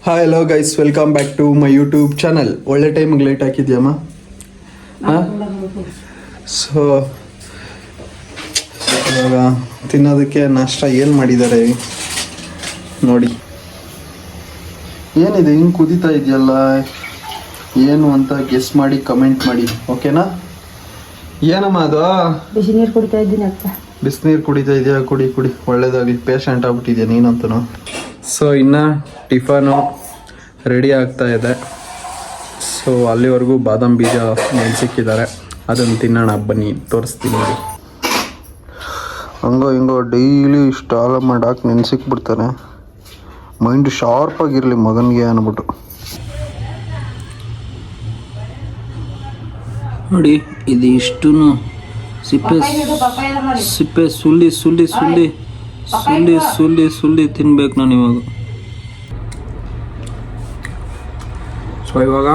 Hi hello guys, welcome back to my YouTube channel. ಒಳ್ಳೆ ಟೈಮಿಗೆ light ಹಾಕಿದ್ಯಮ್ಮ. So ಇವಾಗ ತಿನ್ನೋದಕ್ಕೆ ನಾಷ್ಟ ಏನು ಮಾಡಿದ್ದಾರೆ ನೋಡಿ. ಏನಿದೆ ಹಿಂಗೆ ಕುದೀತಾ ಇದೆಯಲ್ಲ, ಏನು ಅಂತ ಗೆಸ್ ಮಾಡಿ ಕಮೆಂಟ್ ಮಾಡಿ, ಓಕೆನಾ? ಏನಮ್ಮ ಅದು? ಬಿಸಿನೀರು ಕುಡಿತಾ ಇದ್ದೀನಿ ಅಕ್ಕ. ಬಿಸಿನೀರು ಕುಡಿತಾ ಇದೆಯಾ? ಕುಡಿ ಕುಡಿ, ಒಳ್ಳೇದಾಗಲಿ. ಪೇಷಂಟ್ ಆಗ್ಬಿಟ್ಟಿದ್ಯಾ ನೀನಂತೂ. ಸೊ ಇನ್ನು ಟಿಫನು ರೆಡಿ ಆಗ್ತಾ ಇದೆ. ಸೊ ಅಲ್ಲಿವರೆಗೂ ಬಾದಾಮ್ ಬೀಜ ನೆನೆಸಿಕ್ಕಿದ್ದಾರೆ, ಅದನ್ನು ತಿನ್ನೋಣ ಬನ್ನಿ, ತೋರಿಸ್ತೀನಿ. ಹಂಗೋ ಹಿಂಗೋ ಡೈಲಿ ಇಷ್ಟು ಹಾಲು ಮಾಡಾಕಿ ನೆನೆಸಿಕ್ಬಿಡ್ತಾನೆ. ಮೈಂಡ್ ಶಾರ್ಪಾಗಿರಲಿ ಮಗನಿಗೆ ಅಂದ್ಬಿಟ್ಟು. ನೋಡಿ ಇದು ಇಷ್ಟು ಸಿಪ್ಪೆ ಸಿಪ್ಪೆ ಸುಳ್ಳಿ ಸುಳ್ಳಿ ಸುಳ್ಳಿ ಸುಳ್ಳಿ ಸುಳ್ಳಿ ಸುಳ್ಳಿ ತಿನ್ಬೇಕು ನಾನು ಇವಾಗ. ಸೊ ಇವಾಗ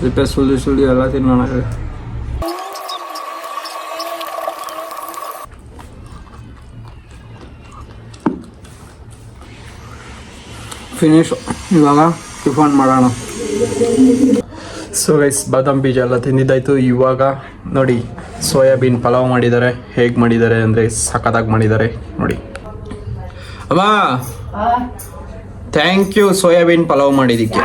ಸಿಪ್ಪೆ ಸುಳ್ಳಿ ಸುಳ್ಳಿ ಎಲ್ಲ ತಿನ್ನೋಣ. ಫಿನಿಶ್. ಇವಾಗ ಟಿಫನ್ ಮಾಡೋಣ. ಸೊ ಗೈಸ್, ಬಾದಾಮ್ ಬೀಜ ಎಲ್ಲ ತಿಂದಿದ್ದಾಯ್ತು. ಇವಾಗ ನೋಡಿ ಸೋಯಾಬೀನ್ ಪಲಾವ್ ಮಾಡಿದ್ದಾರೆ. ಹೇಗೆ ಮಾಡಿದ್ದಾರೆ ಅಂದರೆ ಸಖತ್ತಾಗಿ ಮಾಡಿದ್ದಾರೆ ನೋಡಿ. ಅಮ್ಮ ಥ್ಯಾಂಕ್ ಯು ಸೋಯಾಬೀನ್ ಪಲಾವ್ ಮಾಡಿದ್ದಕ್ಕೆ.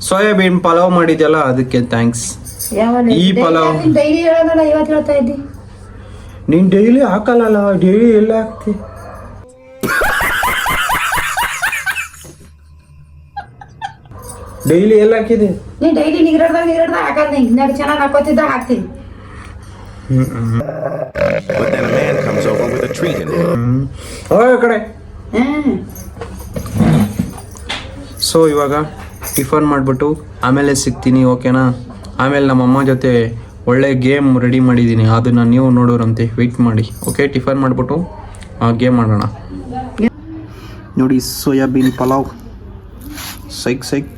ಸೋಯಾಬೀನ್ ಪಲಾವ್ ಮಾಡಿದ್ಯಲ್ಲ ಅದಕ್ಕೆ ಥ್ಯಾಂಕ್ಸ್. ಈ ಪಲಾವ್ ನೀನು ಡೈಲಿ ಹಾಕಲ್ಲ, ಡೈಲಿ ಎಲ್ಲ ಹಾಕ್ತಿ. ಡೈಲಿ ಎಲ್ಲ ಹಾಕಿದೆ ನೀ ಡೈಲಿ ನಿಗರಡ್ದಾಗ ಹಾಕಲ್ಲ. ಹಿಂಗೆ ಚೆನ್ನಾಗಿ ಹಾಕೋತಿದ್ದ ಹಾಕ್ತೀನಿ. ಕಡೆ. ಸೊ ಇವಾಗ ಟಿಫನ್ ಮಾಡಿಬಿಟ್ಟು ಆಮೇಲೆ ಸಿಗ್ತೀನಿ, ಓಕೆನಾ? ಆಮೇಲೆ ನಮ್ಮಮ್ಮ ಜೊತೆ ಒಳ್ಳೆ ಗೇಮ್ ರೆಡಿ ಮಾಡಿದ್ದೀನಿ, ಅದನ್ನು ನೀವು ನೋಡೋರಂತೆ. ವೆಯ್ಟ್ ಮಾಡಿ, ಓಕೆ? ಟಿಫನ್ ಮಾಡಿಬಿಟ್ಟು ಗೇಮ್ ಮಾಡೋಣ. ನೋಡಿ ಸೋಯಾಬೀನ್ ಪಲಾವ್. ಸೈಕ್ ಸೈಕ್.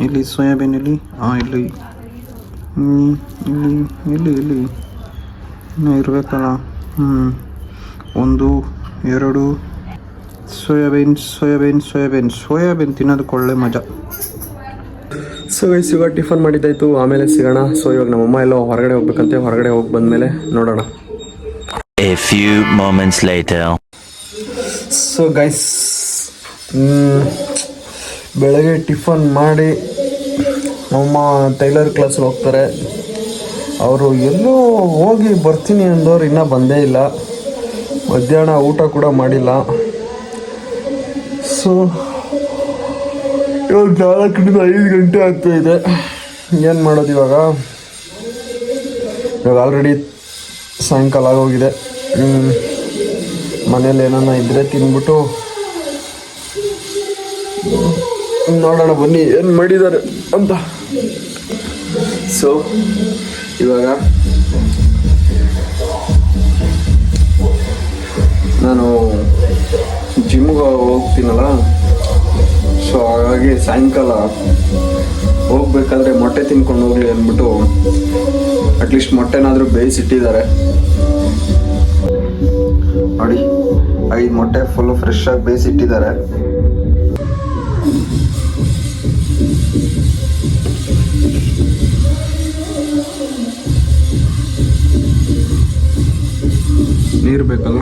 ಇಲ್ಲಿ ಸೋಯಾಬೀನ್ ಇಲ್ಲಿ ಇಲ್ಲಿ ಇಲ್ಲಿ ಇಲ್ಲಿ ಇಲ್ಲಿ ಇರಬೇಕಲ್ಲ. 1 2 ಸೋಯಾಬೀನ್ ಸೋಯಾಬೀನ್ ಸೋಯಾಬೀನ್ ಸೋಯಾಬೀನ್ ತಿನ್ನೋದಕ್ಕೆ ಒಳ್ಳೆ ಮಜಾ. ಸೊ ಗೈಸ್, ಇವಾಗ ಟಿಫನ್ ಮಾಡಿದ್ದಾಯಿತು, ಆಮೇಲೆ ಸಿಗೋಣ. ಸೊ ಇವಾಗ ನಮ್ಮಮ್ಮ ಎಲ್ಲ ಹೊರಗಡೆ ಹೋಗ್ಬೇಕಂತೆ, ಹೊರಗಡೆ ಹೋಗಿ ಬಂದಮೇಲೆ ನೋಡೋಣ. A few moments later. So guys, ಬೆಳಗ್ಗೆ ಟಿಫನ್ ಮಾಡಿ ನಮ್ಮ ಟೈಲರ್ ಕ್ಲಾಸ್ಗೆ ಹೋಗ್ತಾರೆ. ಅವರು ಎಲ್ಲೋ ಹೋಗಿ ಬರ್ತೀನಿ ಅಂದವ್ರು ಇನ್ನೂ ಬಂದೇ ಇಲ್ಲ. ಮಧ್ಯಾಹ್ನ ಊಟ ಕೂಡ ಮಾಡಿಲ್ಲ. ಸೊ ಇವಾಗ 4ರಿಂದ 5 ಗಂಟೆ ಆಗ್ತಾಯಿದೆ. ಏನು ಮಾಡೋದು ಇವಾಗ ಆಲ್ರೆಡಿ ಸಾಯಂಕಾಲ ಆಗೋಗಿದೆ. ಮನೇಲಿ ಏನಾನ ಇದ್ದರೆ ತಿಂದ್ಬಿಟ್ಟು ನೋಡೋಣ ಬನ್ನಿ ಏನು ಮಾಡಿದ್ದಾರೆ ಅಂತ. ಸೊ ಇವಾಗ ನಾನು ಜಿಮ್ಗೆ ಹೋಗ್ತೀನಲ್ಲ, ಸೊ ಹಾಗಾಗಿ ಸಾಯಂಕಾಲ ಹೋಗ್ಬೇಕಾದ್ರೆ ಮೊಟ್ಟೆ ತಿನ್ಕೊಂಡು ಹೋಗ್ಲಿ ಅಂದ್ಬಿಟ್ಟು ಅಟ್ಲೀಸ್ಟ್ ಮೊಟ್ಟೆನಾದರೂ ಬೇಯಿಸಿಟ್ಟಿದ್ದಾರೆ ನೋಡಿ. 5 ಮೊಟ್ಟೆ ಫುಲ್ಲು ಫ್ರೆಶ್ ಆಗಿ ಬೇಯಿಸಿಟ್ಟಿದ್ದಾರೆ. ನೀರು ಬೇಕಲ್ಲ.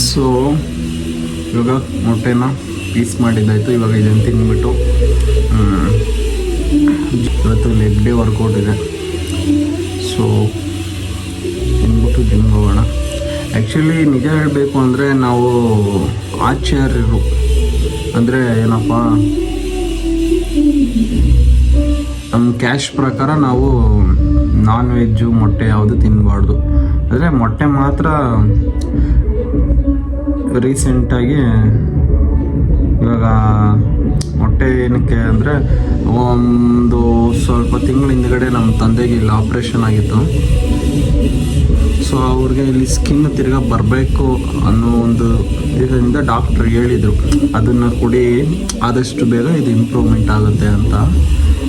ಸೊ ಇವಾಗ ಮೊಟ್ಟೆನ ಪೀಸ್ ಮಾಡಿದ್ದಾಯಿತು. ಇವಾಗ ಇದನ್ನು ತಿಂದ್ಬಿಟ್ಟು ಇವತ್ತು ಲೆಗ್ ಡೇ ವರ್ಕೌಟ್ ಇದೆ. ಸೊ ತಿಂದ್ಬಿಟ್ಟು ಜಿಮ್ಗೆ ಹೋಗೋಣ. ಆ್ಯಕ್ಚುಲಿ ನಿಜ ಹೇಳಬೇಕು ಅಂದರೆ ನಾವು ಆಚಾರ್ಯರು ಅಂದರೆ ಏನಪ್ಪ, ನಮ್ಮ ಕ್ಯಾಶ್ ಪ್ರಕಾರ ನಾವು ನಾನ್ ವೆಜ್ಜು ಮೊಟ್ಟೆ ಯಾವುದು ತಿನ್ನಬಾರ್ದು. ಆದರೆ ಮೊಟ್ಟೆ ಮಾತ್ರ ರೀಸೆಂಟಾಗಿ ಇವಾಗ ಏನಕ್ಕೆ ಅಂದರೆ ಒಂದು ಸ್ವಲ್ಪ ತಿಂಗಳ ಹಿಂದ್ಗಡೆ ನಮ್ಮ ತಂದೆಗೆ ಇಲ್ಲಿ ಆಪ್ರೇಷನ್ ಆಗಿತ್ತು. ಸೊ ಅವ್ರಿಗೆ ಇಲ್ಲಿ ಸ್ಕಿನ್ ತಿರ್ಗಾ ಬರಬೇಕು ಅನ್ನೋ ಒಂದು ಇದರಿಂದ ಡಾಕ್ಟ್ರ್ ಹೇಳಿದರು ಅದನ್ನು ಕುಡಿ ಆದಷ್ಟು ಬೇಗ ಇದು ಇಂಪ್ರೂವ್ಮೆಂಟ್ ಆಗುತ್ತೆ ಅಂತ.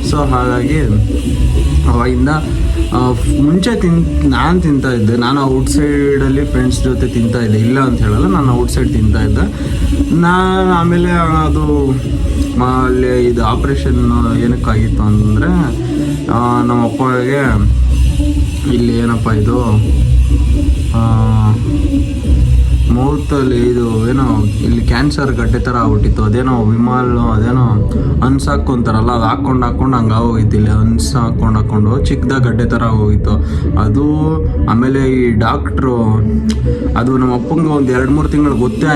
ಸೊ ಹಾಗಾಗಿ ಅವಾಗಿಂದ ಮುಂಚೆ ನಾನು ತಿಂತಾಯಿದ್ದೆ. ನಾನು ಔಟ್ಸೈಡಲ್ಲಿ ಫ್ರೆಂಡ್ಸ್ ಜೊತೆ ತಿಂತಾಯಿದ್ದೆ, ಇಲ್ಲ ಅಂತ ಹೇಳಲ್ಲ, ನಾನು ಔಟ್ಸೈಡ್ ತಿಂತಾಯಿದ್ದೆ. ನಾನು ಆಮೇಲೆ ಅದು ಅಲ್ಲಿ ಇದು ಆಪ್ರೇಷನ್ ಏನಕ್ಕಾಗಿತ್ತು ಅಂದರೆ ನಮ್ಮ ಅಪ್ಪಗೆ ಇಲ್ಲಿ ಏನಪ್ಪ ಇದು ಮೌತಲ್ಲಿ ಇದು ಏನೋ ಇಲ್ಲಿ ಕ್ಯಾನ್ಸರ್ ಗಡ್ಡೆ ಥರ ಆಗ್ಬಿಟ್ಟಿತ್ತು. ಅದೇನೋ ಅದೇನೋ ಅನ್ಸ್ ಹಾಕ್ಕೊಂತಾರಲ್ಲ, ಅದು ಹಾಕ್ಕೊಂಡು ಹಂಗೆ ಆಗೋಗಿತ್ತು. ಇಲ್ಲಿ ಅನ್ಸ್ ಹಾಕ್ಕೊಂಡು ಚಿಕ್ಕದಾಗ ಗಡ್ಡೆ ಥರ ಆಗೋಗಿತ್ತು ಅದು. ಆಮೇಲೆ ಈ ಡಾಕ್ಟ್ರು ಅದು ನಮ್ಮ ಅಪ್ಪಂಗೆ ಒಂದು 2-3 ತಿಂಗಳು ಗೊತ್ತೇ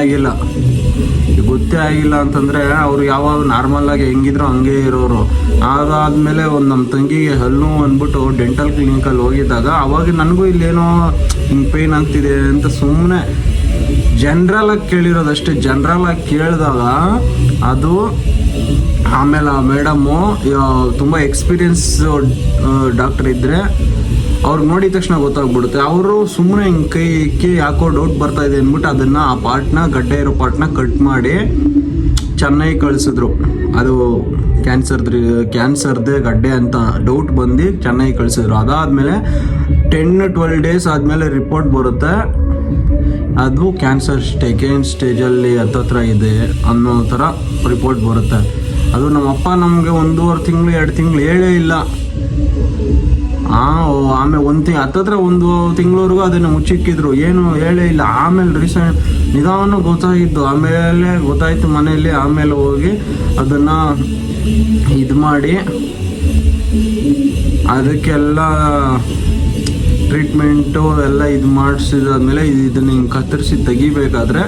ಆಗಿಲ್ಲ ಅಂತಂದರೆ ಅವರು ಯಾವಾಗ ನಾರ್ಮಲಾಗಿ ಹೆಂಗಿದ್ರು ಹಂಗೆ ಇರೋರು. ಅದಾದಮೇಲೆ ಒಂದು ನಮ್ಮ ತಂಗಿಗೆ ಹಲ್ಲು ಅಂದ್ಬಿಟ್ಟು ಡೆಂಟಲ್ ಕ್ಲಿನಿಕಲ್ಲಿ ಹೋಗಿದ್ದಾಗ ಅವಾಗ ನನಗೂ ಇಲ್ಲೇನೋ ಹಿಂಗೆ ಪೇಯ್ನ್ ಆಗ್ತಿದೆ ಅಂತ ಸುಮ್ಮನೆ ಜನರಲಾಗಿ ಕೇಳಿರೋದಷ್ಟೇ. ಜನರಲಾಗಿ ಕೇಳಿದಾಗ ಅದು ಆಮೇಲೆ ಆ ಮೇಡಮ್ಮು ತುಂಬ ಎಕ್ಸ್ಪೀರಿಯನ್ಸ್ ಡಾಕ್ಟರ್ ಇದ್ದರೆ ಅವ್ರಿಗೆ ನೋಡಿದ ತಕ್ಷಣ ಗೊತ್ತಾಗ್ಬಿಡುತ್ತೆ. ಅವರು ಸುಮ್ಮನೆ ಹಿಂಗೆ ಕೈ ಯಾಕೋ ಡೌಟ್ ಬರ್ತಾ ಇದೆ ಅಂದ್ಬಿಟ್ಟು ಅದನ್ನು ಆ ಪಾರ್ಟ್ನ ಗಡ್ಡೆ ಇರೋ ಪಾರ್ಟ್ನ ಕಟ್ ಮಾಡಿ ಚೆನ್ನೈ ಕಳಿಸಿದ್ರು. ಅದು ಕ್ಯಾನ್ಸರ್ದೇ ಗಡ್ಡೆ ಅಂತ ಡೌಟ್ ಬಂದು ಚೆನ್ನೈ ಕಳಿಸಿದ್ರು. ಅದಾದಮೇಲೆ 10-12 ಡೇಸ್ ಆದಮೇಲೆ ರಿಪೋರ್ಟ್ ಬರುತ್ತೆ, ಅದು ಕ್ಯಾನ್ಸರ್ ಸೆಕೆಂಡ್ ಸ್ಟೇಜಲ್ಲಿ ಹತ್ತತ್ರ ಇದೆ ಅನ್ನೋ ಥರ ರಿಪೋರ್ಟ್ ಬರುತ್ತೆ. ಅದು ನಮ್ಮಪ್ಪ ನಮಗೆ 1.5 ತಿಂಗಳು 2 ತಿಂಗಳು ಹೇಳೇ ಇಲ್ಲ. ಆಮೇಲೆ ಹತ್ತತ್ರ 1 ತಿಂಗಳವರೆಗೂ ಅದನ್ನು ಮುಚ್ಚಿಕ್ಕಿದ್ರು, ಏನು ಹೇಳೇ ಇಲ್ಲ. ಆಮೇಲೆ ನಿಧಾನ ಗೊತ್ತಾಗಿದ್ದು, ಆಮೇಲೆ ಗೊತ್ತಾಯಿತು ಮನೆಯಲ್ಲಿ. ಆಮೇಲೆ ಹೋಗಿ ಅದನ್ನು ಇದು ಮಾಡಿ ಅದಕ್ಕೆಲ್ಲ ಟ್ರೀಟ್ಮೆಂಟು ಎಲ್ಲ ಇದು ಮಾಡಿಸಿದಾದ್ಮೇಲೆ ಇದನ್ನು ಹಿಂಗೆ ಕತ್ತರಿಸಿ ತೆಗಿಬೇಕಾದ್ರೆ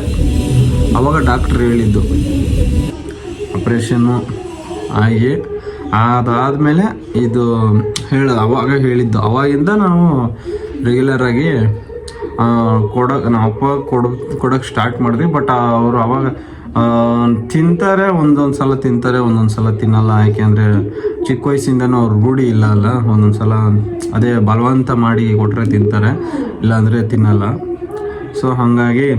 ಅವಾಗ ಡಾಕ್ಟ್ರ್ ಹೇಳಿದ್ದು ಆಪ್ರೇಷನ್ನು ಆಗಿ ಅದಾದಮೇಲೆ ಇದು ಅವಾಗ ಹೇಳಿದ್ದು. ಅವಾಗಿಂದ ನಾವು ರೆಗ್ಯುಲರಾಗಿ ನಮ್ಮ ಅಪ್ಪ ಕೊಡೋಕ್ಕೆ ಸ್ಟಾರ್ಟ್ ಮಾಡಿದ್ವಿ. ಬಟ್ ಅವರು ಅವಾಗ ತಿಂತಾರೆ, ಒಂದೊಂದು ಸಲ ತಿಂತಾರೆ, ಒಂದೊಂದು ಸಲ ತಿನ್ನಲ್ಲ. ಯಾಕೆಂದರೆ ಚಿಕ್ಕ ವಯಸ್ಸಿಂದನೂ ಅವ್ರು ರೂಢಿ ಇಲ್ಲ ಅಲ್ಲ. ಒಂದೊಂದು ಸಲ ಅದೇ ಬಲವಂತ ಮಾಡಿ ಕೊಟ್ಟರೆ ತಿಂತಾರೆ, ಇಲ್ಲಾಂದರೆ ತಿನ್ನಲ್ಲ. ಸೊ ಹಾಗಾಗಿ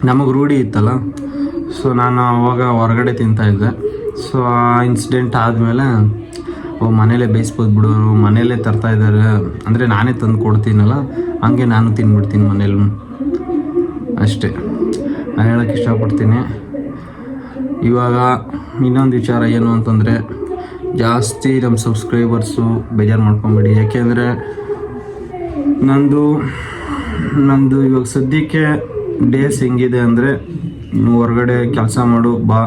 ನಮಗೆ ರೂಢಿ ಇತ್ತಲ್ಲ. ಸೊ ನಾನು ಅವಾಗ ಹೊರಗಡೆ ತಿಂತಾಯಿದ್ದೆ. ಸೊ ಆ ಇನ್ಸಿಡೆಂಟ್ ಆದಮೇಲೆ ಮನೇಲೇ ಬೇಯಿಸ್ಬೋದು ಬಿಡು, ಮನೇಲೇ ತರ್ತಾಯಿದ್ದಾರೆ ಅಂದರೆ ನಾನೇ ತಂದು ಕೊಡ್ತೀನಲ್ಲ, ಹಂಗೆ ನಾನು ತಿನ್ಬಿಡ್ತೀನಿ ಮನೇಲಿ ಅಷ್ಟೇ. ನಾನು ಹೇಳೋಕ್ಕೆ ಇಷ್ಟಪಡ್ತೀನಿ. ಇವಾಗ ಇನ್ನೊಂದು ವಿಚಾರ ಏನು ಅಂತಂದರೆ, ಜಾಸ್ತಿ ನಮ್ಮ ಸಬ್ಸ್ಕ್ರೈಬರ್ಸು ಬೇಜಾರು ಮಾಡ್ಕೊಬೇಡಿ. ಯಾಕೆಂದರೆ ನಂದು ಇವಾಗ ಸದ್ಯಕ್ಕೆ ಡೇಸ್ ಹೆಂಗಿದೆ ಅಂದರೆ, ಹೊರಗಡೆ ಕೆಲಸ ಮಾಡು ಬಾ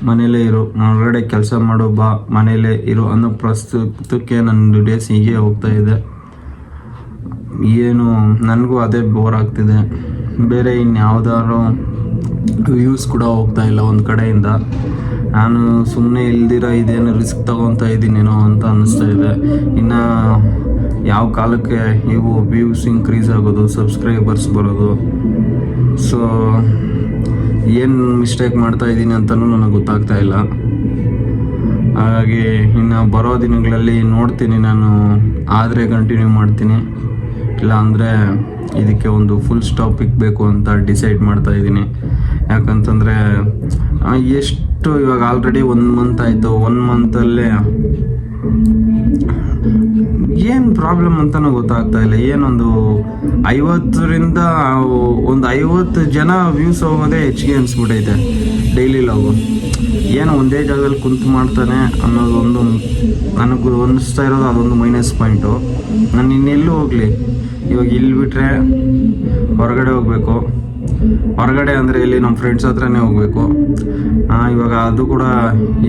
ಮನೇಲೇ ಇರು, ಹೊರಗಡೆ ಕೆಲಸ ಮಾಡು ಬಾ ಮನೇಲೇ ಇರು ಅನ್ನೋ ಪ್ರಸ್ತುತಕ್ಕೆ ನನ್ನ ಡೇಸ್ ಹೀಗೆ ಹೋಗ್ತಾ ಇದೆ. ಏನು ನನಗೂ ಅದೇ ಬೋರ್ ಆಗ್ತಿದೆ. ಬೇರೆ ಇನ್ಯಾವುದಾದ್ರು ವ್ಯೂಸ್ ಕೂಡ ಹೋಗ್ತಾ ಇಲ್ಲ ಒಂದು ಕಡೆಯಿಂದ. ನಾನು ಸುಮ್ಮನೆ ಇಲ್ದಿರ ಇದೇನು ರಿಸ್ಕ್ ತೊಗೊತಾ ಇದ್ದೀನೇನೋ ಅಂತ ಅನ್ನಿಸ್ತಾ ಇದೆ. ಇನ್ನು ಯಾವ ಕಾಲಕ್ಕೆ ಇವು ವ್ಯೂಸ್ ಇನ್ಕ್ರೀಸ್ ಆಗೋದು, ಸಬ್ಸ್ಕ್ರೈಬರ್ಸ್ ಬರೋದು, ಸೊ ಏನು ಮಿಸ್ಟೇಕ್ ಮಾಡ್ತಾ ಇದ್ದೀನಿ ಅಂತಲೂ ನನಗೆ ಗೊತ್ತಾಗ್ತಾ ಇಲ್ಲ. ಹಾಗಾಗಿ ಇನ್ನು ಬರೋ ದಿನಗಳಲ್ಲಿ ನೋಡ್ತೀನಿ, ನಾನು ಆದರೆ ಕಂಟಿನ್ಯೂ ಮಾಡ್ತೀನಿ, ಇಲ್ಲ ಅಂದರೆ ಇದಕ್ಕೆ ಒಂದು ಫುಲ್ ಸ್ಟಾಪ್ ಇಕ್ಬೇಕು ಅಂತ ಡಿಸೈಡ್ ಮಾಡ್ತಾ ಇದ್ದೀನಿ. ಯಾಕಂತಂದರೆ ಎಷ್ಟು ಇವಾಗ ಆಲ್ರೆಡಿ 1 ಮಂತ್ ಆಯಿತು. 1 ಮಂತಲ್ಲೇ ಏನು ಪ್ರಾಬ್ಲಮ್ ಅಂತಲೂ ಗೊತ್ತಾಗ್ತಾ ಇಲ್ಲ. ಏನೊಂದು 50ರಿಂದ ಒಂದು 50 ಜನ ವ್ಯೂಸ್ ಹೋಗೋದೇ ಹೆಚ್ಚಿಗೆ ಅನಿಸ್ಬಿಟ್ಟೈತೆ ಡೈಲಿ ಲಾಗು. ಏನೋ ಒಂದೇ ಜಾಗದಲ್ಲಿ ಕುಂತು ಮಾಡ್ತಾನೆ ಅನ್ನೋದೊಂದು ನನಗೆ ಅನ್ನಿಸ್ತಾ ಇರೋದು. ಅದೊಂದು ಮೈನಸ್ ಪಾಯಿಂಟು. ನಾನು ಇನ್ನೆಲ್ಲೂ ಹೋಗಲಿ, ಇವಾಗ ಇಲ್ಲಿ ಬಿಟ್ಟರೆ ಹೊರಗಡೆ ಹೋಗಬೇಕು. ಹೊರಗಡೆ ಅಂದರೆ ಇಲ್ಲಿ ನಮ್ಮ ಫ್ರೆಂಡ್ಸ್ ಹತ್ರನೇ ಹೋಗಬೇಕು. ಇವಾಗ ಅದು ಕೂಡ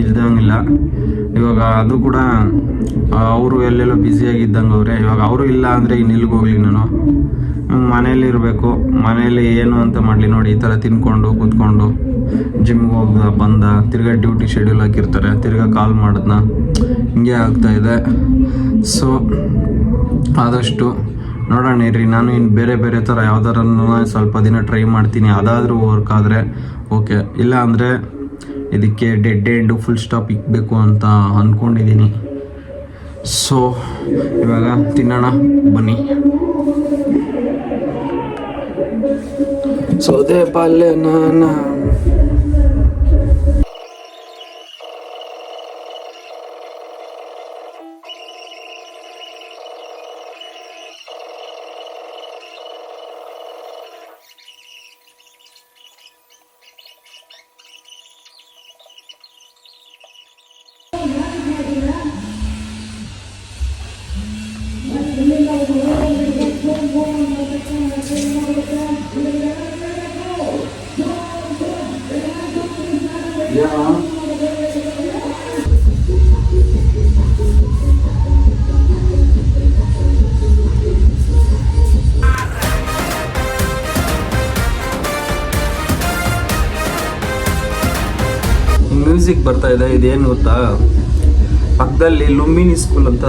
ಇಲ್ದಂಗಿಲ್ಲ. ಇವಾಗ ಅದು ಕೂಡ ಅವರು ಎಲ್ಲೆಲ್ಲೋ ಬ್ಯುಸಿಯಾಗಿದ್ದಂಗೆ ಅವರೇ. ಇವಾಗ ಅವರು ಇಲ್ಲ ಅಂದರೆ ಇನ್ನೆಲ್ಲಿಗೆ ಹೋಗಲಿ, ನಾನು ಮನೇಲಿರಬೇಕು. ಮನೇಲಿ ಏನು ಅಂತ ಮಾಡಲಿ ನೋಡಿ, ಈ ಥರ ತಿನ್ಕೊಂಡು ಕೂತ್ಕೊಂಡು ಜಿಮ್ಗೆ ಹೋಗ್ದ ಬಂದ, ತಿರ್ಗಾ ಡ್ಯೂಟಿ ಶೆಡ್ಯೂಲ್ ಹಾಕಿರ್ತಾರೆ, ತಿರ್ಗಾ ಕಾಲ್ ಮಾಡಿದ್ನ, ಹಿಂಗೆ ಆಗ್ತಾಯಿದೆ. ಸೊ ಆದಷ್ಟು ನೋಡೋಣ ಇರ್ರಿ. ನಾನು ಇನ್ನು ಬೇರೆ ಥರ ಯಾವ್ದಾರನ್ನು ಸ್ವಲ್ಪ ದಿನ ಟ್ರೈ ಮಾಡ್ತೀನಿ. ಅದಾದರೂ ವರ್ಕ್ ಆದರೆ ಓಕೆ, ಇಲ್ಲ ಅಂದರೆ ಇದಕ್ಕೆ ಡೆಡ್ ಎಂಡು ಫುಲ್ ಸ್ಟಾಪ್ ಇಕ್ಬೇಕು ಅಂತ ಅಂದ್ಕೊಂಡಿದ್ದೀನಿ. ಸೊ ಇವಾಗ ತಿನ್ನೋಣ ಬನ್ನಿ. ಸೌದೆ ಪಲ್ಯ ನಾನು ಮ್ಯೂಸಿಕ್ ಬರ್ತಾ ಇದೆ. ಇದೇನು ಗೊತ್ತಾ, ಪಕ್ಕದಲ್ಲಿ ಲುಂಬಿನಿ ಸ್ಕೂಲ್ ಅಂತ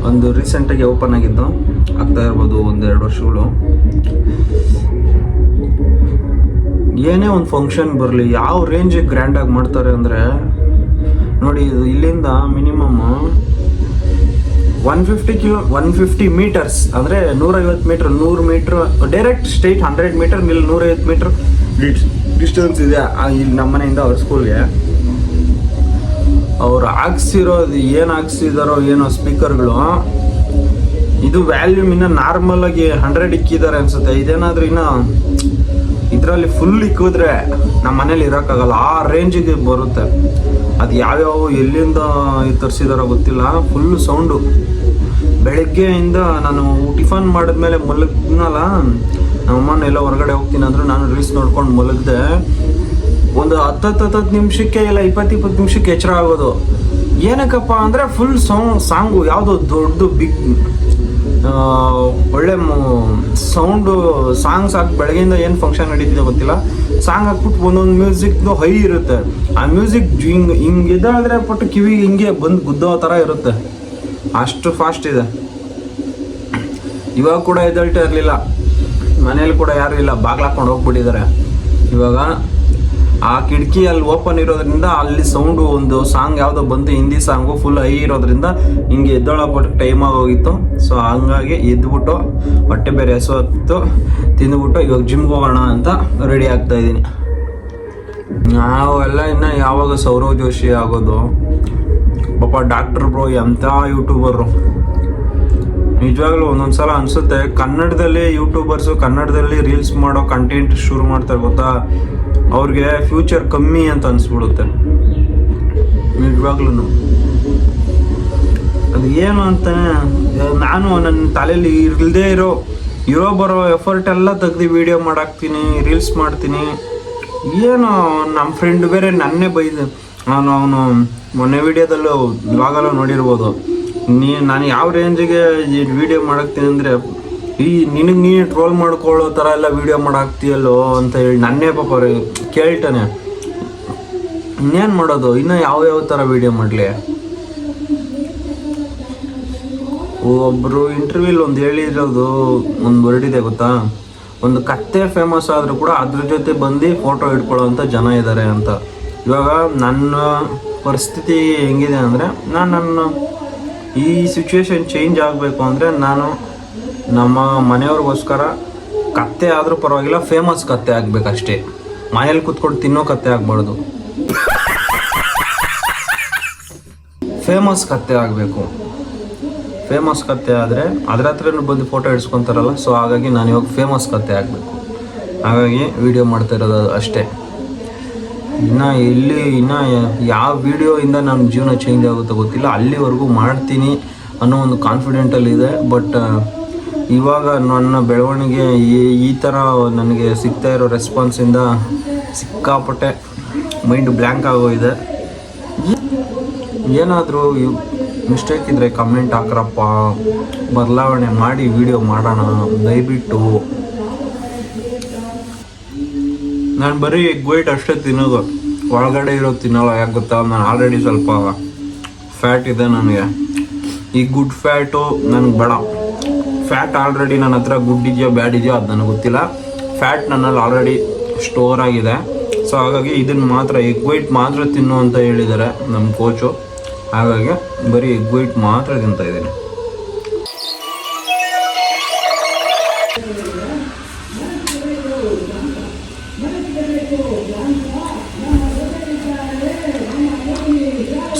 ಒಂದು ರೀಸೆಂಟಾಗಿ ಓಪನ್ ಆಗಿದ್ದು, ಆಗ್ತಾ ಇರ್ಬೋದು 1-2 ವರ್ಷಗಳು. ಏನೇ ಒಂದು ಫಂಕ್ಷನ್ ಬರಲಿ, ಯಾವ ರೇಂಜಿಗೆ ಗ್ರ್ಯಾಂಡಾಗಿ ಮಾಡ್ತಾರೆ ಅಂದರೆ ನೋಡಿ, ಇದು ಇಲ್ಲಿಂದ ಮಿನಿಮಮ್ 150 ಮೀಟರ್ಸ್ ಅಂದರೆ 150 metre, 100 metre direct straight, 100 metre ಇಲ್ಲಿ 150 ಮೀಟ್ರ್ ಡಿಸ್ಟೆನ್ಸ್ ಇದೆ ಇಲ್ಲಿ ನಮ್ಮ ಮನೆಯಿಂದ ಅವ್ರ ಸ್ಕೂಲ್ಗೆ. ಅವ್ರು ಹಾಕ್ಸಿರೋದು ಏನು ಹಾಕ್ಸಿದಾರೋ ಏನೋ ಸ್ಪೀಕರ್ಗಳು, ಇದು ವ್ಯಾಲ್ಯೂಮ್ ಇನ್ನು ನಾರ್ಮಲ್ ಆಗಿ 100 ಇಕ್ಕಿದ್ದಾರೆ ಅನ್ಸುತ್ತೆ. ಇದೇನಾದ್ರೂ ಇನ್ನು ಇದರಲ್ಲಿ ಫುಲ್ ಇಕ್ಕಿದ್ರೆ ನಮ್ಮ ಮನೇಲಿ ಇರೋಕ್ಕಾಗಲ್ಲ, ಆ ರೇಂಜಿಗೆ ಬರುತ್ತೆ. ಅದು ಯಾವ್ಯಾವ ಎಲ್ಲಿಂದ ತರಿಸಿದಾರೋ ಗೊತ್ತಿಲ್ಲ, ಫುಲ್ ಸೌಂಡು. ಬೆಳಗ್ಗೆಯಿಂದ ನಾನು ಟಿಫನ್ ಮಾಡಿದ್ಮೇಲೆ ಮಲಗ್ನಲ್ಲ, ನಮ್ಮಮ್ಮನ ಎಲ್ಲ ಹೊರಗಡೆ ಹೋಗ್ತೀನಿ ಅಂದರು, ನಾನು ರೀಲ್ಸ್ ನೋಡ್ಕೊಂಡು ಮಲಗಿದೆ. ಒಂದು 10 ನಿಮಿಷಕ್ಕೆ ಇಲ್ಲ 20 ನಿಮಿಷಕ್ಕೆ ಎಚ್ಚರ ಆಗೋದು. ಏನಕ್ಕಪ್ಪ ಅಂದರೆ ಫುಲ್ ಸಾಂಗು, ಯಾವುದೋ ದೊಡ್ಡದು ಬಿಗ್ ಒಳ್ಳೆ ಸೌಂಡು ಸಾಂಗ್ಸ್ ಹಾಕಿ ಬೆಳಗ್ಗೆಯಿಂದ ಏನು ಫಂಕ್ಷನ್ ನಡೀತಿದೆ ಗೊತ್ತಿಲ್ಲ, ಸಾಂಗ್ ಹಾಕ್ಬಿಟ್ಟು ಒಂದೊಂದು ಮ್ಯೂಸಿಕ್ದು ಹೈ ಇರುತ್ತೆ. ಆ ಮ್ಯೂಸಿಕ್ ಹಿಂಗೆ ಇದಾದರೆ ಪಟ್ಟು ಕಿವಿಗೆ ಹಿಂಗೆ ಬಂದು ಗುದ್ದೋ ಥರ ಇರುತ್ತೆ, ಅಷ್ಟು ಫಾಸ್ಟ್ ಇದೆ. ಇವಾಗ ಕೂಡ ಎದಳ್ತಾ ಇರಲಿಲ್ಲ, ಮನೇಲಿ ಕೂಡ ಯಾರೂ ಇಲ್ಲ, ಬಾಗ್ಲು ಹಾಕ್ಕೊಂಡು ಹೋಗ್ಬಿಟ್ಟಿದ್ದಾರೆ. ಇವಾಗ ಆ ಕಿಟಕಿ ಅಲ್ಲಿ ಓಪನ್ ಇರೋದ್ರಿಂದ ಅಲ್ಲಿ ಸೌಂಡು ಒಂದು ಸಾಂಗ್ ಯಾವುದೋ ಬಂತು, ಹಿಂದಿ ಸಾಂಗು ಫುಲ್ ಹೈ ಇರೋದ್ರಿಂದ ಹಿಂಗೆ ಎದ್ದೊಳಪಟ್ಟು ಟೈಮ್ ಆಗೋಗಿತ್ತು. ಸೊ ಹಂಗಾಗಿ ಎದ್ಬಿಟ್ಟು ಹೊಟ್ಟೆ ಬೇರೆ ಹಸುವತ್ತು ತಿಂದುಬಿಟ್ಟು ಇವಾಗ ಜಿಮ್ಗೆ ಹೋಗೋಣ ಅಂತ ರೆಡಿ ಆಗ್ತಾ ಇದ್ದೀನಿ. ನಾವೆಲ್ಲ ಇನ್ನು ಯಾವಾಗ ಸೌರವ್ ಜೋಶಿ ಆಗೋದು ಪಾಪ, ಡಾಕ್ಟರ್ ಬ್ರೋ ಎಂಥ ಯೂಟ್ಯೂಬರು. ನಿಜವಾಗ್ಲೂ ಒಂದೊಂದು ಸಲ ಅನಿಸುತ್ತೆ, ಕನ್ನಡದಲ್ಲಿ ಯೂಟ್ಯೂಬರ್ಸು ಕನ್ನಡದಲ್ಲಿ ರೀಲ್ಸ್ ಮಾಡೋ ಕಂಟೆಂಟ್ ಶುರು ಮಾಡ್ತಾರೆ ಗೊತ್ತಾ, ಅವ್ರಿಗೆ ಫ್ಯೂಚರ್ ಕಮ್ಮಿ ಅಂತ ಅನಿಸ್ಬಿಡುತ್ತೆ ನಿಜವಾಗ್ಲೂ. ಅದು ಏನು ಅಂತಾನೆ, ನಾನು ನನ್ನ ತಲೆಯಲ್ಲಿ ಇರದೇ ಇರೋ ಬರೋ ಎಫರ್ಟ್ ಎಲ್ಲ ತೆಗ್ದು ವೀಡಿಯೋ ಮಾಡಾಕ್ತೀನಿ, ರೀಲ್ಸ್ ಮಾಡ್ತೀನಿ. ಏನು ನಮ್ಮ ಫ್ರೆಂಡ್ ಬೇರೆ ನನ್ನೇ ಬೈದು, ಅವನು ಮೊನ್ನೆ ವೀಡಿಯೋದಲ್ಲೂ ಇವಾಗೆಲ್ಲ ನೋಡಿರ್ಬೋದು, ನಾನು ಯಾವ ರೇಂಜಿಗೆ ವೀಡಿಯೋ ಮಾಡಾಕ್ತೀನಿ ಅಂದರೆ, ನಿನಗೆ ನೀನು ಟ್ರೋಲ್ ಮಾಡ್ಕೊಳ್ಳೋ ಥರ ಎಲ್ಲ ವೀಡಿಯೋ ಮಾಡಾಕ್ತೀಯಲ್ಲೋ ಅಂತ ಹೇಳಿ ನನ್ನೇ ಪಾಪ ಕೇಳ್ತಾನೆ. ಇನ್ನೇನು ಮಾಡೋದು, ಇನ್ನೂ ಯಾವ ಥರ ವೀಡಿಯೋ ಮಾಡಲಿ. ಒಬ್ಬರು ಇಂಟರ್ವ್ಯೂಲಿ ಒಂದು ಹೇಳಿರೋದು ಒಂದು ವರ್ಡ್ ಇದೆ ಗೊತ್ತಾ, ಒಂದು ಕತ್ತೆ ಫೇಮಸ್ ಆದರೂ ಕೂಡ ಅದ್ರ ಜೊತೆ ಬಂದು ಫೋಟೋ ಇಟ್ಕೊಳ್ಳೋವಂಥ ಜನ ಇದ್ದಾರೆ ಅಂತ. ಇವಾಗ ನನ್ನ ಪರಿಸ್ಥಿತಿ ಹೆಂಗಿದೆ ಅಂದರೆ, ನನ್ನ ಈ ಸಿಚುವೇಶನ್ ಚೇಂಜ್ ಆಗಬೇಕು ಅಂದರೆ ನಾನು ನಮ್ಮ ಮನೆಯವ್ರಿಗೋಸ್ಕರ ಕತ್ತೆ ಆದರೂ ಪರವಾಗಿಲ್ಲ, ಫೇಮಸ್ ಕತ್ತೆ ಆಗಬೇಕಷ್ಟೇ. ಮನೇಲಿ ಕೂತ್ಕೊಂಡು ತಿನ್ನೋ ಕತ್ತೆ ಆಗಬಾರ್ದು, ಫೇಮಸ್ ಕತ್ತೆ ಆಗಬೇಕು. ಫೇಮಸ್ ಕತ್ತೆ ಆದರೆ ಅದ್ರ ಹತ್ರನೂ ಬಂದು ಫೋಟೋ ಇಡ್ಸ್ಕೊತಾರಲ್ಲ. ಸೊ ಹಾಗಾಗಿ ನಾನು ಇವಾಗ ಫೇಮಸ್ ಕತ್ತೆ ಆಗಬೇಕು, ಹಾಗಾಗಿ ವಿಡಿಯೋ ಮಾಡ್ತಾ ಇರೋದು ಅಷ್ಟೇ. ಇನ್ನು ಯಾವ ವಿಡಿಯೋಯಿಂದ ನಮ್ಮ ಜೀವನ ಚೇಂಜ್ ಆಗುತ್ತೋ ಗೊತ್ತಿಲ್ಲ, ಅಲ್ಲಿವರೆಗೂ ಮಾಡ್ತೀನಿ ಅನ್ನೋ ಒಂದು ಕಾನ್ಫಿಡೆಂಟಲ್ಲಿದೆ. ಬಟ್ ಇವಾಗ ನನ್ನ ಬೆಳವಣಿಗೆ ಈ ಥರ ನನಗೆ ಸಿಗ್ತಾ ಇರೋ ರೆಸ್ಪಾನ್ಸಿಂದ ಸಿಕ್ಕಾಪಟ್ಟೆ ಮೈಂಡ್ ಬ್ಲ್ಯಾಂಕ್ ಆಗೋಗಿದೆ. ಏನಾದರೂ ಮಿಸ್ಟೇಕ್ ಇದ್ದರೆ ಕಮೆಂಟ್ ಹಾಕ್ರಪ್ಪ, ಬದಲಾವಣೆ ಮಾಡಿ ವಿಡಿಯೋ ಮಾಡೋಣ ದಯವಿಟ್ಟು. ನಾನು ಬರೀ ಎಗ್ ವೈಟ್ ಅಷ್ಟೇ ತಿನ್ನೋದು, ಒಳಗಡೆ ಇರೋದು ತಿನ್ನೋಲ್ಲ. ಯಾಕೆ ಗೊತ್ತಾ, ನಾನು ಆಲ್ರೆಡಿ ಸ್ವಲ್ಪ ಫ್ಯಾಟ್ ಇದೆ ನನಗೆ. ಈ ಗುಡ್ ಫ್ಯಾಟು ನನಗೆ ಬೇಡ. ಫ್ಯಾಟ್ ಆಲ್ರೆಡಿ ನನ್ನ ಹತ್ರ ಗುಡ್ ಇದೆಯೋ ಬ್ಯಾಡ್ ಇದೆಯೋ ಅದು ನನಗೆ ಗೊತ್ತಿಲ್ಲ. ಫ್ಯಾಟ್ ನನ್ನಲ್ಲಿ ಆಲ್ರೆಡಿ ಸ್ಟೋರ್ ಆಗಿದೆ. ಸೊ ಸೊ ಹಾಗಾಗಿ ಇದನ್ನು ಮಾತ್ರ ಎಗ್ ವೈಟ್ ಮಾತ್ರ ತಿನ್ನು ಅಂತ ಹೇಳಿದ್ದಾರೆ ನಮ್ಮ ಕೋಚು. ಹಾಗಾಗಿ ಬರೀ ಎಗ್ ವೈಟ್ ಮಾತ್ರ ತಿಂತಾ ಇದ್ದೀನಿ.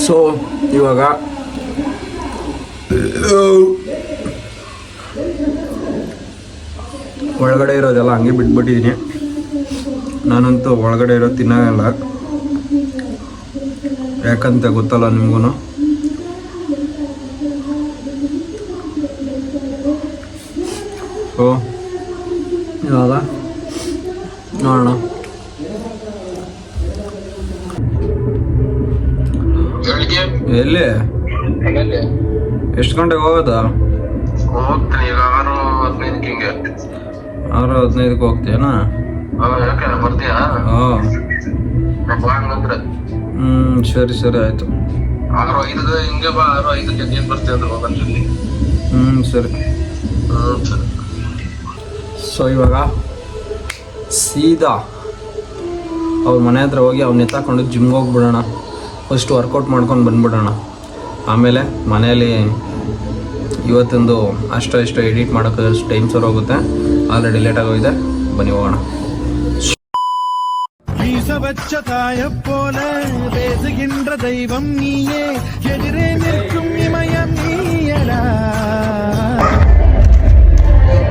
ಸೊ ಇವಾಗ ಒಳಗಡೆ ಇರೋದೆಲ್ಲ ಹಂಗೆ ಬಿಟ್ಬಿಟ್ಟಿದ್ದೀನಿ. ನಾನಂತೂ ಒಳಗಡೆ ಇರೋದು ತಿನ್ನೋಲ್ಲ, ಯಾಕಂತ ಗೊತ್ತಲ್ಲ ನಿಮಗೂ. ಸೊ ಇವಾಗ ನೋಡೋಣ. ಎಲ್ಲಿ ಎಷ್ಟು ಗಂಟೆಗೆ ಹೋಗೋದಾ? ಹೋಗ್ತೀನಿ ಈಗ 6:15 ಹಿಂಗೆ. 6:15ಕ್ಕೆ ಹೋಗ್ತೀಯನಾ? ಯಾಕೆ ಬರ್ತೀಯಾ? ಹಾಂ ಹಂಗಂದ್ರೆ ಸರಿ ಸರಿ ಆಯಿತು. 6:05 ಹಿಂಗೆ ಬಾ. 6:05ಕ್ಕೆ ನೀನು ಬರ್ತೀಯ ಅಂದ್ರೆ ಹೋಗೋಣ ಜಲ್ದಿ. ಸರಿ. ಸರಿ. ಸೊ ಇವಾಗ ಸೀದಾ ಅವ್ರ ಮನೆ ಹತ್ರ ಹೋಗಿ ಅವ್ನ ಎತ್ತಾಕೊಂಡು ಜಿಮ್ಗೆ ಹೋಗ್ಬಿಡೋಣ. ಫಸ್ಟ್ ವರ್ಕೌಟ್ ಮಾಡ್ಕೊಂಡು ಬಂದ್ಬಿಡೋಣ. ಆಮೇಲೆ ಮನೆಯಲ್ಲಿ ಇವತ್ತೊಂದು ಅಷ್ಟೋ ಇಷ್ಟೋ ಎಡಿಟ್ ಮಾಡೋಕ್ಕೆ ಟೈಮ್ ಸರ್ ಹೋಗುತ್ತೆ. ಆಲ್ರೆಡಿ ಲೇಟ್ ಆಗೋಗಿದೆ. ಬನ್ನಿ ಹೋಗೋಣ. பேசுகின்ற தெய்வம் நீயே எதிரே நிற்கும் இமயம் நீயடா.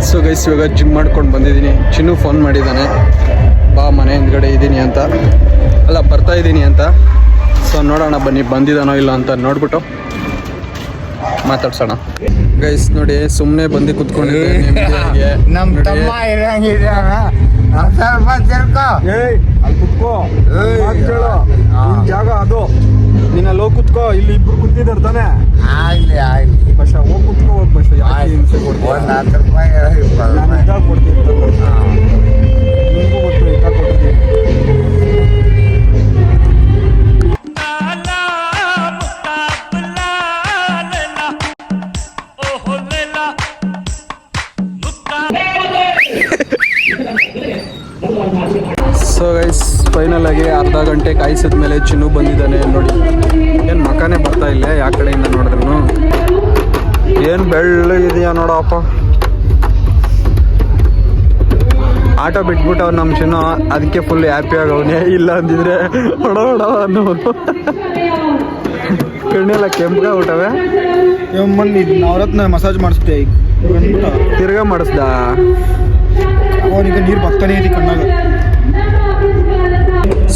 ಸೊ ಗೈಸ್ ಇವಾಗ ಜಿಮ್ ಮಾಡ್ಕೊಂಡು ಬಂದಿದ್ದೀನಿ. ಚಿನ್ನು ಫೋನ್ ಮಾಡಿದ್ದಾನೆ, ಬಾ ಮನೆ ಹಿಂದ್ಗಡೆ ಇದ್ದೀನಿ ಅಂತ, ಅಲ್ಲ ಬರ್ತಾ ಇದ್ದೀನಿ ಅಂತ. ಸೊ ನೋಡೋಣ ಬನ್ನಿ ಬಂದಿದ್ದಾನೋ ಇಲ್ಲ ಅಂತ ನೋಡ್ಬಿಟ್ಟು ಮಾತಾಡ್ಸೋಣ. ಗೈಸ್ ನೋಡಿ ಸುಮ್ಮನೆ ಬಂದು ಕುತ್ಕೊಂಡಿದ್ದೆ. ನಮ್ಮ ತಮ್ಮ ಇರಂಗಿದ್ದಾನ. ಸ್ವಲ್ಪ ತಿರ್ಕೋ. ಅಲ್ಲಿ ಕುತ್ಕೋ, ಜಾಗ ಅದು. ನೀನು ಅಲ್ಲಿ ಹೋಗಿ ಕುತ್ಕೋ. ಇಲ್ಲಿ ಇಬ್ರು ಕುತ್ತಿದ್ದಾರೆ ತಾನೆ. ಆಗ್ಲಿ ಆಗ್ಲಿ. ಬಸ್ ಹೋಗಿ ಕುತ್ಕೋ, ಹೋಗಿ ಬಸ್. ಯಾಕೆ ಹಿಂಸೆ ಕೊಡ್ತೀಯ? ಒಂದು 10 ರೂಪಾಯಿ 20 ನಾನು ರೂಪಾಯಿ. ಇದ್ದಾಗ ಕೊಡ್ತೀನಿ. ನಿಮಗೂ ಗೊತ್ತು ಇದ್ದಾಗ ಕೊಡ್ತೀನಿ. ಸೊ ಗೈಸ್ ಫೈನಲ್ ಆಗಿ ಅರ್ಧ ಗಂಟೆ ಕಾಯಿಸಿದ ಮೇಲೆ ಚಿನ್ನು ಬಂದಿದ್ದಾನೆ ನೋಡಿ. ಏನು ಮಕನೇ ಬರ್ತಾ ಇಲ್ಲ ಯಾವ ಕಡೆಯಿಂದ ನೋಡಿದ್ರು. ಏನು ಬೆಳ್ಳಗಿದೆಯಾ ನೋಡಪ್ಪ. ಆಟೋ ಬಿಟ್ಬಿಟ್ಟು ಅವ್ನು ನಮ್ಮ ಚಿನ್ನು, ಅದಕ್ಕೆ ಫುಲ್ ಹ್ಯಾಪಿ ಆಗವನೇ. ಇಲ್ಲ ಅಂದಿದ್ರೆ ಹೊಡ ಅನ್ನೋದು. ಕಣ್ಣೆಲ್ಲ ಕೆಂಪಗ ಊಟವೇ ಬಂದು ನವರತ್ನ ಮಸಾಜ್ ಮಾಡಿಸ್ತೆ. ತಿರ್ಗಾ ಮಾಡಿಸ್ದ. ಅವನಿಗೆ ನೀರು ಬರ್ತಾನೆ ಇದೆ ಕಣ್ಣಾಗ.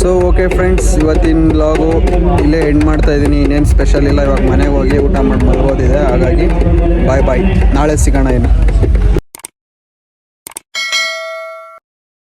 ಸೊ ಓಕೆ ಫ್ರೆಂಡ್ಸ್, ಇವತ್ತಿನ ವ್ಲಾಗು ಇಲ್ಲೇ ಎಂಡ್ ಮಾಡ್ತಾ ಇದ್ದೀನಿ. ಇನ್ನೇನು ಸ್ಪೆಷಲ್ ಇಲ್ಲ. ಇವಾಗ ಮನೆಗೆ ಹೋಗಿ ಊಟ ಮಾಡಿ ಮಲ್ಗೋದಿದೆ. ಹಾಗಾಗಿ ಬಾಯ್ ಬಾಯ್. ನಾಳೆ ಸಿಗೋಣ. ಏನು